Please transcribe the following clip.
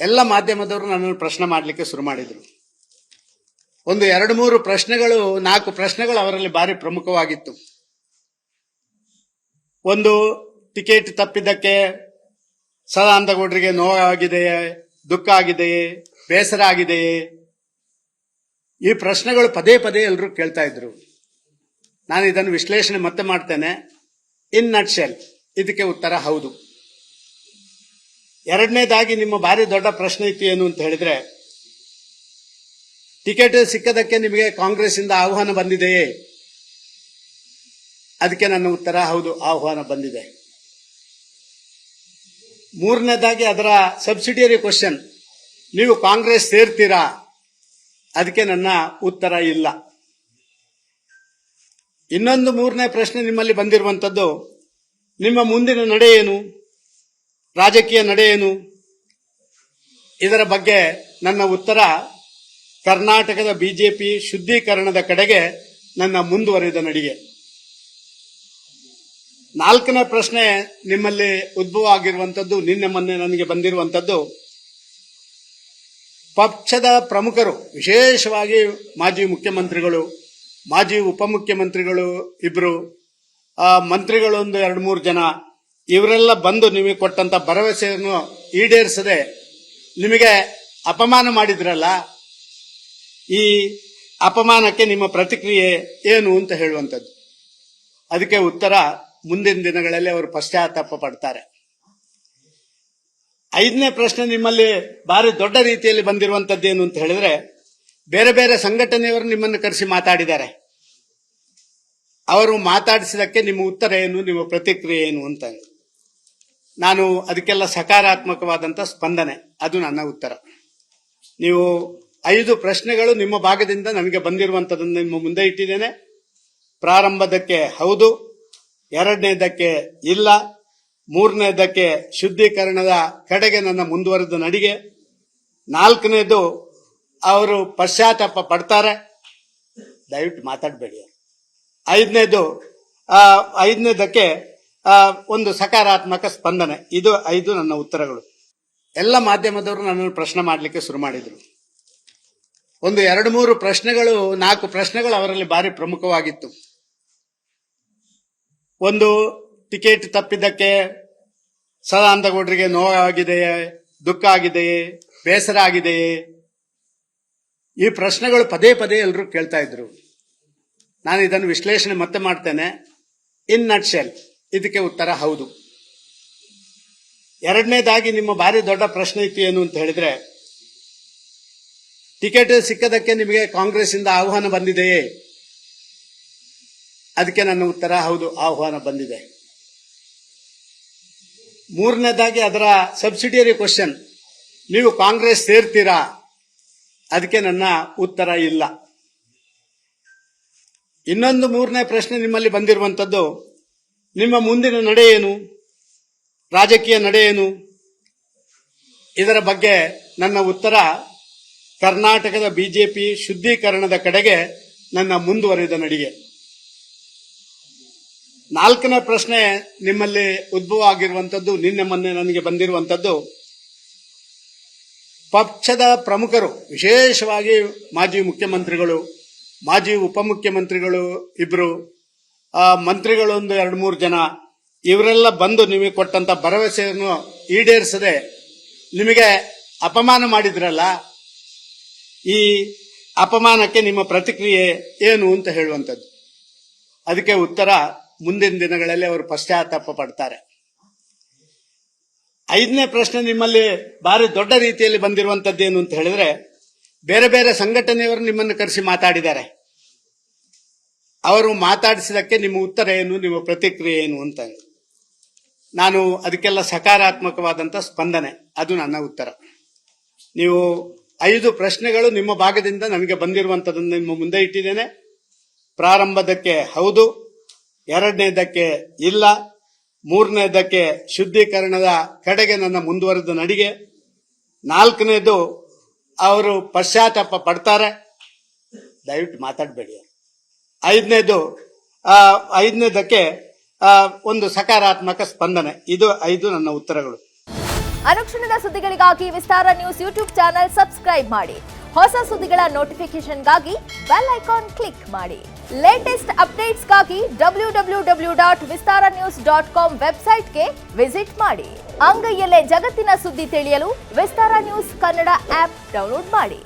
ಎಲ್ಲ ಮಾಧ್ಯಮದವರು ನನ್ನನ್ನು ಪ್ರಶ್ನೆ ಮಾಡಲಿಕ್ಕೆ ಶುರು ಮಾಡಿದರು. ಒಂದು 2-3 ಪ್ರಶ್ನೆಗಳು 4 ಪ್ರಶ್ನೆಗಳು ಅವರಲ್ಲಿ ಭಾರಿ ಪ್ರಮುಖವಾಗಿತ್ತು. ಒಂದು, ಟಿಕೆಟ್ ತಪ್ಪಿದ್ದಕ್ಕೆ ಸದಾನಂದಗೌಡರಿಗೆ ನೋವಾಗಿದೆಯೇ, ದುಃಖ ಆಗಿದೆಯೇ, ಬೇಸರ ಆಗಿದೆಯೇ? ಈ ಪ್ರಶ್ನೆಗಳು ಪದೇ ಪದೇ ಎಲ್ಲರೂ ಕೇಳ್ತಾ ಇದ್ರು. ನಾನು ಇದನ್ನು ವಿಶ್ಲೇಷಣೆ ಮತ್ತೆ ಮಾಡ್ತೇನೆ. ಇನ್ ನಟ್ಶೆಲ್ ಇದಕ್ಕೆ ಉತ್ತರ ಹೌದು. ಎರಡನೇದಾಗಿ ನಿಮ್ಮ ಭಾರಿ ದೊಡ್ಡ ಪ್ರಶ್ನೆ ಇತ್ತು ಏನು ಅಂತ ಹೇಳಿದ್ರೆ, ಟಿಕೆಟ್ ಸಿಕ್ಕದಕ್ಕೆ ನಿಮಗೆ ಕಾಂಗ್ರೆಸ್ ಇಂದ ಆಹ್ವಾನ ಬಂದಿದೆಯೇ? ಅದಕ್ಕೆ ನನ್ನ ಉತ್ತರ ಹೌದು, ಆಹ್ವಾನ ಬಂದಿದೆ. ಮೂರನೇದಾಗಿ ಅದರ ಸಬ್ಸಿಡಿಯರಿ ಕ್ವಶನ್, ನೀವು ಕಾಂಗ್ರೆಸ್ ಸೇರ್ತೀರಾ? ಅದಕ್ಕೆ ನನ್ನ ಉತ್ತರ ಇಲ್ಲ. ಇನ್ನೊಂದು ಮೂರನೇ ಪ್ರಶ್ನೆ ನಿಮ್ಮಲ್ಲಿ ಬಂದಿರುವಂತದ್ದು, ನಿಮ್ಮ ಮುಂದಿನ ನಡೆ ಏನು, ರಾಜಕೀಯ ನಡೆ ಏನು? ಇದರ ಬಗ್ಗೆ ನನ್ನ ಉತ್ತರ, ಕರ್ನಾಟಕದ ಬಿಜೆಪಿ ಶುದ್ಧೀಕರಣದ ಕಡೆಗೆ ನನ್ನ ಮುಂದುವರಿದ ನಡಿಗೆ. ನಾಲ್ಕನೇ ಪ್ರಶ್ನೆ ನಿಮ್ಮಲ್ಲಿ ಉದ್ಭವ ಆಗಿರುವಂತದ್ದು, ನಿನ್ನೆ ಮೊನ್ನೆ ನನಗೆ ಬಂದಿರುವಂತದ್ದು, ಪಕ್ಷದ ಪ್ರಮುಖರು, ವಿಶೇಷವಾಗಿ ಮಾಜಿ ಮುಖ್ಯಮಂತ್ರಿಗಳು, ಮಾಜಿ ಉಪಮುಖ್ಯಮಂತ್ರಿಗಳು ಇಬ್ರು, ಮಂತ್ರಿಗಳು ಒಂದು 2-3 ಜನ, ಇವರೆಲ್ಲ ಬಂದು ನಿಮಗೆ ಕೊಟ್ಟಂತ ಭರವಸೆಯನ್ನು ಈಡೇರಿಸದೆ ನಿಮಗೆ ಅಪಮಾನ ಮಾಡಿದ್ರಲ್ಲ, ಈ ಅಪಮಾನಕ್ಕೆ ನಿಮ್ಮ ಪ್ರತಿಕ್ರಿಯೆ ಏನು ಅಂತ ಹೇಳುವಂಥದ್ದು. ಅದಕ್ಕೆ ಉತ್ತರ, ಮುಂದಿನ ದಿನಗಳಲ್ಲಿ ಅವರು ಪಶ್ಚಾತ್ತಾಪ ಪಡ್ತಾರೆ. 5ನೇ ಪ್ರಶ್ನೆ ನಿಮ್ಮಲ್ಲಿ ಭಾರಿ ದೊಡ್ಡ ರೀತಿಯಲ್ಲಿ ಬಂದಿರುವಂತದ್ದೇನು ಅಂತ ಹೇಳಿದ್ರೆ, ಬೇರೆ ಬೇರೆ ಸಂಘಟನೆಯವರು ನಿಮ್ಮನ್ನು ಕರೆಸಿ ಮಾತಾಡಿದ್ದಾರೆ. ಅವರು ಮಾತಾಡಿಸಿದಕ್ಕೆ ನಿಮ್ಮ ಉತ್ತರ ಏನು, ನಿಮ್ಮ ಪ್ರತಿಕ್ರಿಯೆ ಏನು ಅಂತ. ನಾನು ಅದಕ್ಕೆಲ್ಲ ಸಕಾರಾತ್ಮಕವಾದಂತ ಸ್ಪಂದನೆ, ಅದು ನನ್ನ ಉತ್ತರ. ನೀವು 5 ಪ್ರಶ್ನೆಗಳು ನಿಮ್ಮ ಭಾಗದಿಂದ ನನಗೆ ಬಂದಿರುವಂತದನ್ನು ನಿಮ್ಮ ಮುಂದೆ ಇಟ್ಟಿದ್ದೇನೆ. ಪ್ರಾರಂಭದಕ್ಕೆ ಹೌದು, ಎರಡನೇದಕ್ಕೆ ಇಲ್ಲ, ಮೂರನೇದಕ್ಕೆ ಶುದ್ಧೀಕರಣದ ಕಡೆಗೆ ನನ್ನ ಮುಂದುವರೆದ ನಡಿಗೆ, 4ನೇದು ಅವರು ಪಶ್ಚಾತ್ತಾಪ ಪಡ್ತಾರೆ, ದಯವಿಟ್ಟು ಮಾತಾಡಬೇಡಿ, 5ನೇದಕ್ಕೆ ಒಂದು ಸಕಾರಾತ್ಮಕ ಸ್ಪಂದನೆ. ಇದು 5 ನನ್ನ ಉತ್ತರಗಳು. ಎಲ್ಲ ಮಾಧ್ಯಮದವರು ನನ್ನನ್ನು ಪ್ರಶ್ನೆ ಮಾಡಲಿಕ್ಕೆ ಶುರು ಮಾಡಿದರು. ಒಂದು 2-3 ಪ್ರಶ್ನೆಗಳು 4 ಪ್ರಶ್ನೆಗಳು ಅವರಲ್ಲಿ ಭಾರಿ ಪ್ರಮುಖವಾಗಿತ್ತು. ಒಂದು, ಟಿಕೆಟ್ ತಪ್ಪಿದ್ದಕ್ಕೆ ಸದಾನಂದಗೌಡರಿಗೆ ನೋವಾಗಿದೆಯೇ, ದುಃಖ ಆಗಿದೆಯೇ, ಬೇಸರ ಆಗಿದೆಯೇ? ಈ ಪ್ರಶ್ನೆಗಳು ಪದೇ ಪದೇ ಎಲ್ಲರೂ ಕೇಳ್ತಾ ಇದ್ರು. ನಾನು ಇದನ್ನು ವಿಶ್ಲೇಷಣೆ ಮತ್ತೆ ಮಾಡ್ತೇನೆ. ಇನ್ ನಟ್ಶೆಲ್ ಇದಕ್ಕೆ ಉತ್ತರ ಹೌದು. ಎರಡನೇದಾಗಿ ನಿಮ್ಮ ಭಾರಿ ದೊಡ್ಡ ಪ್ರಶ್ನೆ ಇತ್ತು ಏನು ಅಂತ ಹೇಳಿದ್ರೆ, ಟಿಕೆಟ್ ಸಿಕ್ಕದಕ್ಕೆ ನಿಮಗೆ ಕಾಂಗ್ರೆಸ್ ಇಂದ ಆಹ್ವಾನ ಬಂದಿದೆಯೇ? ಅದಕ್ಕೆ ನನ್ನ ಉತ್ತರ ಹೌದು, ಆಹ್ವಾನ ಬಂದಿದೆ. ಮೂರನೇದಾಗಿ ಅದರ ಸಬ್ಸಿಡಿಯರಿ ಕ್ವಶನ್, ನೀವು ಕಾಂಗ್ರೆಸ್ ಸೇರ್ತೀರಾ? ಅದಕ್ಕೆ ನನ್ನ ಉತ್ತರ ಇಲ್ಲ. ಇನ್ನೊಂದು ಮೂರನೇ ಪ್ರಶ್ನೆ ನಿಮ್ಮಲ್ಲಿ ಬಂದಿರುವಂತದ್ದು, ನಿಮ್ಮ ಮುಂದಿನ ನಡೆ ಏನು, ರಾಜಕೀಯ ನಡೆ ಏನು? ಇದರ ಬಗ್ಗೆ ನನ್ನ ಉತ್ತರ, ಕರ್ನಾಟಕದ ಬಿಜೆಪಿ ಶುದ್ಧೀಕರಣದ ಕಡೆಗೆ ನನ್ನ ಮುಂದುವರಿದ ನಡಿಗೆ. 4ನೇ ಪ್ರಶ್ನೆ ನಿಮ್ಮಲ್ಲಿ ಉದ್ಭವ ಆಗಿರುವಂತದ್ದು, ನಿನ್ನೆ ಮೊನ್ನೆ ನನಗೆ ಬಂದಿರುವಂತದ್ದು, ಪಕ್ಷದ ಪ್ರಮುಖರು, ವಿಶೇಷವಾಗಿ ಮಾಜಿ ಮುಖ್ಯಮಂತ್ರಿಗಳು, ಮಾಜಿ ಉಪಮುಖ್ಯಮಂತ್ರಿಗಳು ಇಬ್ರು, ಮಂತ್ರಿಗಳು ಒಂದು 2-3 ಜನ, ಇವರೆಲ್ಲ ಬಂದು ನಿಮಗೆ ಕೊಟ್ಟಂತ ಭರವಸೆಯನ್ನು ಈಡೇರಿಸದೆ ನಿಮಗೆ ಅಪಮಾನ ಮಾಡಿದ್ರಲ್ಲ, ಈ ಅಪಮಾನಕ್ಕೆ ನಿಮ್ಮ ಪ್ರತಿಕ್ರಿಯೆ ಏನು ಅಂತ ಹೇಳುವಂಥದ್ದು. ಅದಕ್ಕೆ ಉತ್ತರ, ಮುಂದಿನ ದಿನಗಳಲ್ಲಿ ಅವರು ಪಶ್ಚಾತ್ತಾಪ ಪಡ್ತಾರೆ. 5ನೇ ಪ್ರಶ್ನೆ ನಿಮ್ಮಲ್ಲಿ ಭಾರಿ ದೊಡ್ಡ ರೀತಿಯಲ್ಲಿ ಬಂದಿರುವಂತದ್ದೇನು ಅಂತ ಹೇಳಿದ್ರೆ, ಬೇರೆ ಬೇರೆ ಸಂಘಟನೆಯವರು ನಿಮ್ಮನ್ನು ಕರೆಸಿ ಮಾತಾಡಿದ್ದಾರೆ. ಅವರು ಮಾತಾಡಿಸಿದಕ್ಕೆ ನಿಮ್ಮ ಉತ್ತರ ಏನು, ನಿಮ್ಮ ಪ್ರತಿಕ್ರಿಯೆ ಏನು ಅಂತ. ನಾನು ಅದಕ್ಕೆಲ್ಲ ಸಕಾರಾತ್ಮಕವಾದಂತ ಸ್ಪಂದನೆ, ಅದು ನನ್ನ ಉತ್ತರ. ನೀವು 5 ಪ್ರಶ್ನೆಗಳು ನಿಮ್ಮ ಭಾಗದಿಂದ ನನಗೆ ಬಂದಿರುವಂತದನ್ನು ನಿಮ್ಮ ಮುಂದೆ ಇಟ್ಟಿದ್ದೇನೆ. ಪ್ರಾರಂಭದಕ್ಕೆ ಹೌದು, ಎರಡನೇದಕ್ಕೆ ಇಲ್ಲ, ಮೂರನೇದಕ್ಕೆ ಶುದ್ಧೀಕರಣದ ಕಡೆಗೆ ನನ್ನ ಮುಂದುವರೆದ ನಡಿಗೆ, 4ನೇದು ಅವರು ಪಶ್ಚಾತ್ತಾಪ ಪಡ್ತಾರೆ, ದಯವಿಟ್ಟು ಮಾತಾಡಬೇಡಿ, 5ನೇದಕ್ಕೆ ಒಂದು ಸಕಾರಾತ್ಮಕ ಸ್ಪಂದನೆ. ಇದು 5 ನನ್ನ ಉತ್ತರಗಳು. ಅನುಕ್ಷಣದ ಸುದ್ದಿಗಳಿಗಾಗಿ ವಿಸ್ತಾರ ನ್ಯೂಸ್ ಯೂಟ್ಯೂಬ್ ಚಾನೆಲ್ ಸಬ್ಸ್ಕ್ರೈಬ್ ಮಾಡಿ. ಹೊಸ ಸುದ್ದಿಗಳ ನೋಟಿಫಿಕೇಶನ್ಗಾಗಿ ಬೆಲ್ ಐಕಾನ್ ಕ್ಲಿಕ್ ಮಾಡಿ. ಲೇಟೆಸ್ಟ್ ಅಪ್ಡೇಟ್ಸ್ಗಾಗಿ www.vistaranews.com ವೆಬ್ಸೈಟ್ಗೆ ವಿಸಿಟ್ ಮಾಡಿ. ಅಂಗೈಯಲ್ಲೇ ಜಗತ್ತಿನ ಸುದ್ದಿ ತಿಳಿಯಲು ವಿಸ್ತಾರ ನ್ಯೂಸ್ ಕನ್ನಡ ಆಪ್ ಡೌನ್ಲೋಡ್ ಮಾಡಿ.